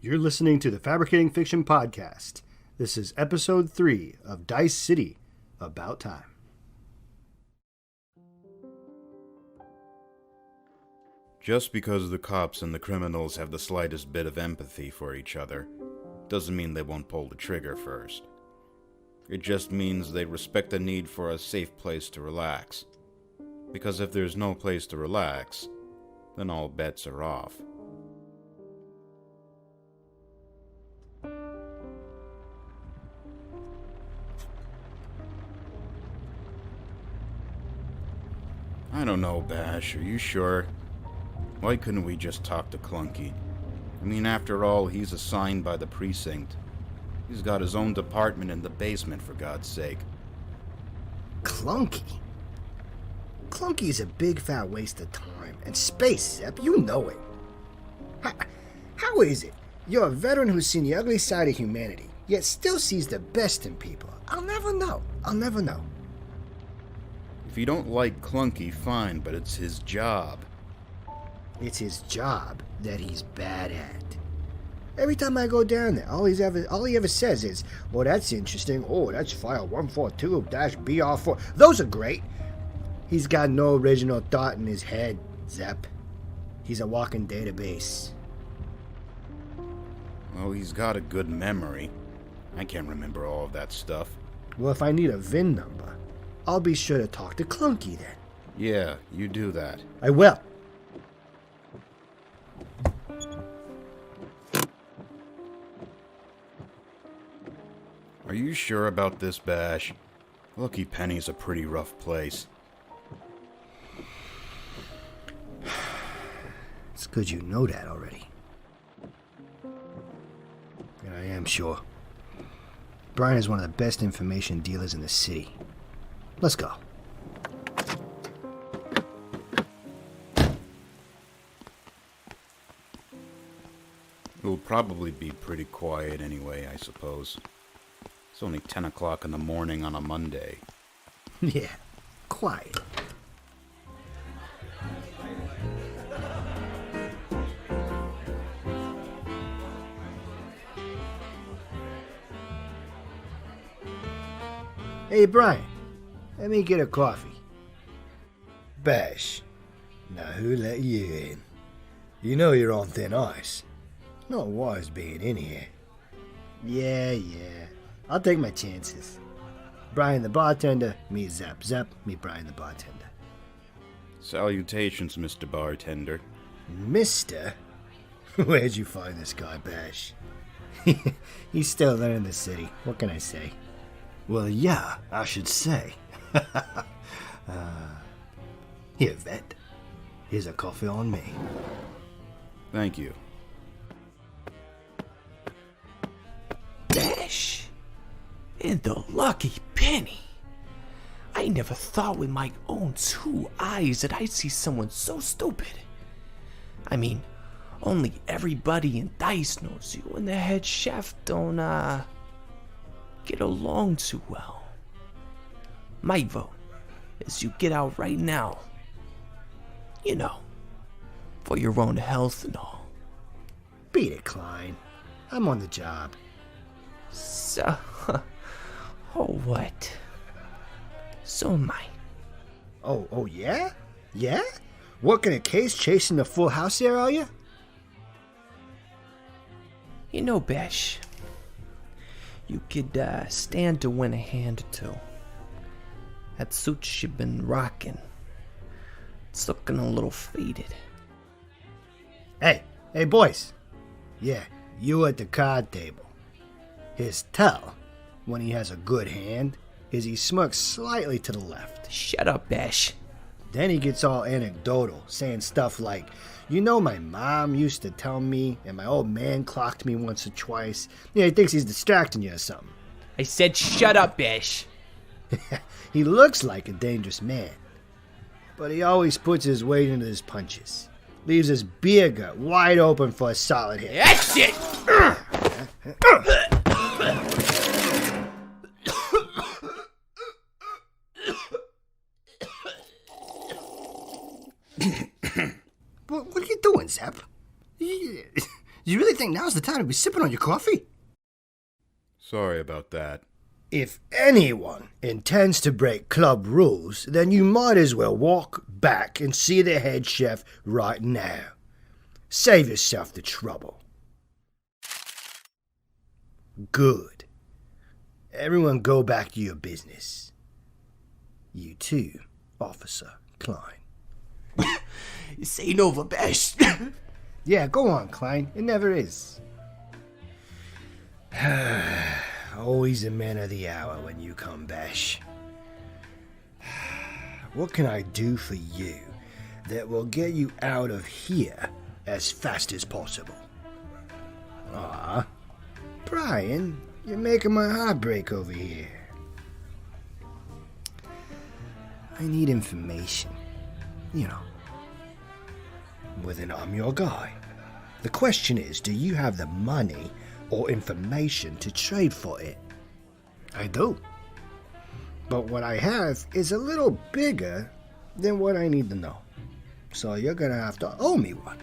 You're listening to the Fabricating Fiction podcast. This is episode 3 of Dice City, About Time. Just because the cops and the criminals have the slightest bit of empathy for each other, doesn't mean they won't pull the trigger first. It just means they respect the need for a safe place to relax. Because if there's no place to relax, then all bets are off. I don't know, Bash, are you sure? Why couldn't we just talk to Clunky? I mean, after all, he's assigned by the precinct. He's got his own department in the basement, for God's sake. Clunky? Clunky's a big fat waste of time and space, Zepp, you know it. How is it you're a veteran who's seen the ugly side of humanity, yet still sees the best in people? I'll never know. If you don't like Clunky, fine, but it's his job. It's his job that he's bad at. Every time I go down there, all he ever says is, "Well, that's interesting. Oh, that's file 142-BR4. Those are great." He's got no original thought in his head, Zepp. He's a walking database. Well, he's got a good memory. I can't remember all of that stuff. Well, if I need a VIN number, I'll be sure to talk to Clunky then. Yeah, you do that. I will. Are you sure about this, Bash? Lucky Penny's a pretty rough place. It's good you know that already. And I am sure. Brian is one of the best information dealers in the city. Let's go. It'll probably be pretty quiet anyway, I suppose. It's only 10 o'clock in the morning on a Monday. Yeah, quiet. Hey, Brian, let me get a coffee. Bash, now who let you in? You know you're on thin ice. Not wise being in here. Yeah. I'll take my chances. Brian the bartender, meet Zepp. Zepp, meet Brian the bartender. Salutations, Mr. Bartender. Mister? Where'd you find this guy, Bash? He's still learning the city. What can I say? Well, yeah, I should say. Here, vet. Here's a coffee on me. Thank you. Bash. And the lucky penny. I never thought with my own 2 eyes that I'd see someone so stupid. I mean, only everybody in Dice knows you and the head chef don't, get along too well. My vote is you get out right now. You know, for your own health and all. Beat it, Klein. I'm on the job. So, oh what? So am I. Oh yeah? Yeah? Working a case chasing the full house there, are you? You know, Bash, you could stand to win a hand or two. That suit you've been rocking, it's looking a little faded. Hey, boys. Yeah, you at the card table. His tell, when he has a good hand, is he smirks slightly to the left. Shut up, Bash. Then he gets all anecdotal, saying stuff like, "You know, my mom used to tell me, and my old man clocked me once or twice." Yeah, he thinks he's distracting you or something. I said shut up, Bash. He looks like a dangerous man, but he always puts his weight into his punches. Leaves his beer gut wide open for a solid hit. That's it! What are you doing, Zepp? You really think think now's the time to be sipping on your coffee. Sorry about that. If anyone intends to break club rules, then you might as well walk back and see the head chef right now. Save yourself the trouble. Good. Everyone go back to your business. You too, Officer Klein. This ain't over, Bash. Yeah, go on, Klein. It never is. Always a man of the hour when you come, Bash. What can I do for you that will get you out of here as fast as possible? Ah, Brian, you're making my heart break over here. I need information. You know. Well, then I'm your guy. The question is, do you have the money or information to trade for it? I do. But what I have is a little bigger than what I need to know. So you're gonna have to owe me one.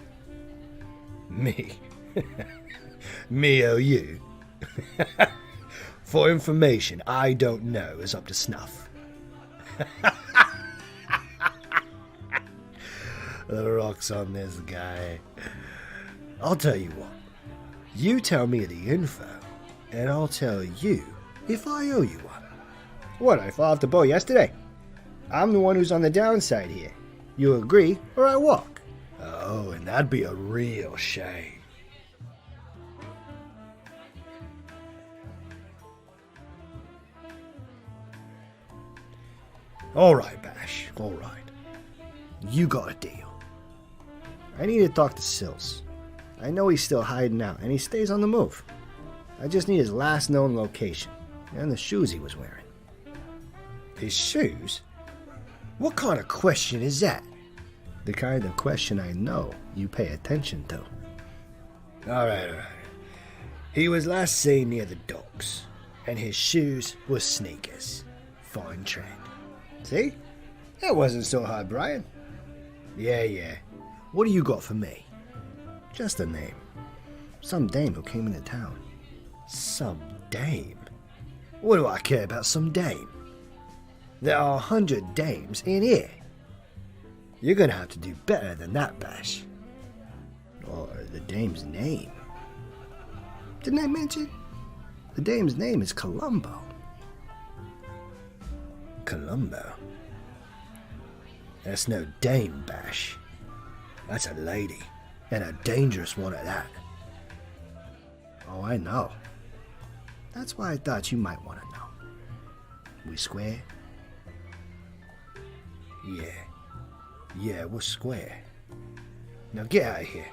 Me? Me owe you? For information I don't know is up to snuff. The rock's on this guy. I'll tell you what. You tell me the info, and I'll tell you if I owe you one. What, I fell off the boat yesterday? I'm the one who's on the downside here. You agree, or I walk. Oh, and that'd be a real shame. All right, Bash, all right. You got a deal. I need to talk to Sills. I know he's still hiding out, and he stays on the move. I just need his last known location, and the shoes he was wearing. His shoes? What kind of question is that? The kind of question I know you pay attention to. Alright. He was last seen near the docks, and his shoes were sneakers. Fine trend. See? That wasn't so hard, Brian. Yeah. What do you got for me? Just a name. Some dame who came into town. Some dame? What do I care about some dame? There are 100 dames in here. You're gonna have to do better than that, Bash. Or the dame's name. Didn't I mention? The dame's name is Columbo. Columbo? That's no dame, Bash. That's a lady. And a dangerous one at that. Oh, I know. That's why I thought you might want to know. We square? Yeah, we're square. Now get out of here.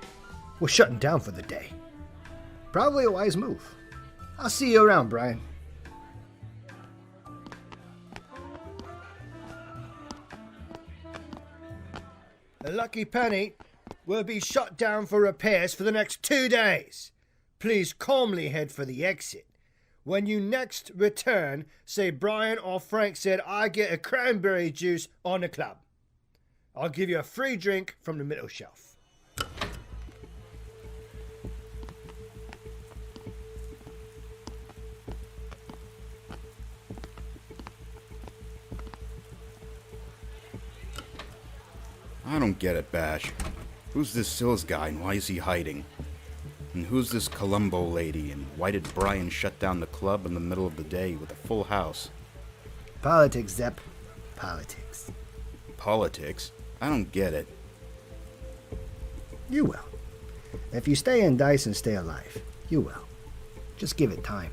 We're shutting down for the day. Probably a wise move. I'll see you around, Brian. The Lucky Penny will be shut down for repairs for the next 2 days. Please calmly head for the exit. When you next return, say Brian or Frank said I get a cranberry juice on the club. I'll give you a free drink from the middle shelf. I don't get it, Bash. Who's this Sills guy and why is he hiding? And who's this Columbo lady and why did Brian shut down the club in the middle of the day with a full house? Politics, Zepp. Politics. Politics? I don't get it. You will. If you stay in Dice and stay alive, you will. Just give it time.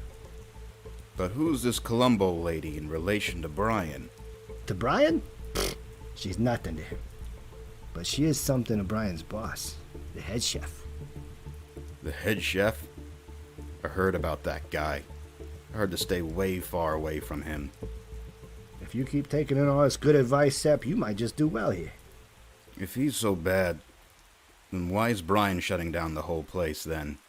But who's this Columbo lady in relation to Brian? To Brian? Pfft, she's nothing to him. But she is something to Brian's boss, the head chef. The head chef? I heard about that guy. I heard to stay way far away from him. If you keep taking in all this good advice, Zepp, you might just do well here. If he's so bad, then why is Brian shutting down the whole place then?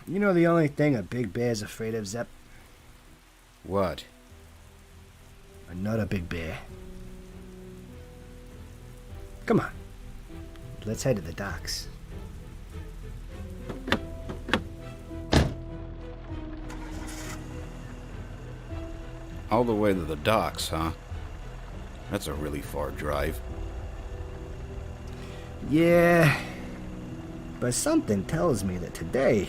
You know the only thing a big bear's afraid of, Zepp? What? Another big bear. Come on. Let's head to the docks. All the way to the docks, huh? That's a really far drive. Yeah, but something tells me that today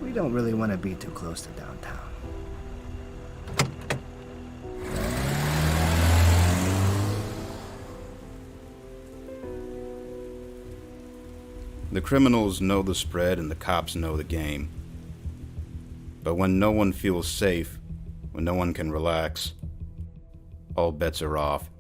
we don't really want to be too close to downtown. The criminals know the spread and the cops know the game. But when no one feels safe, when no one can relax, all bets are off.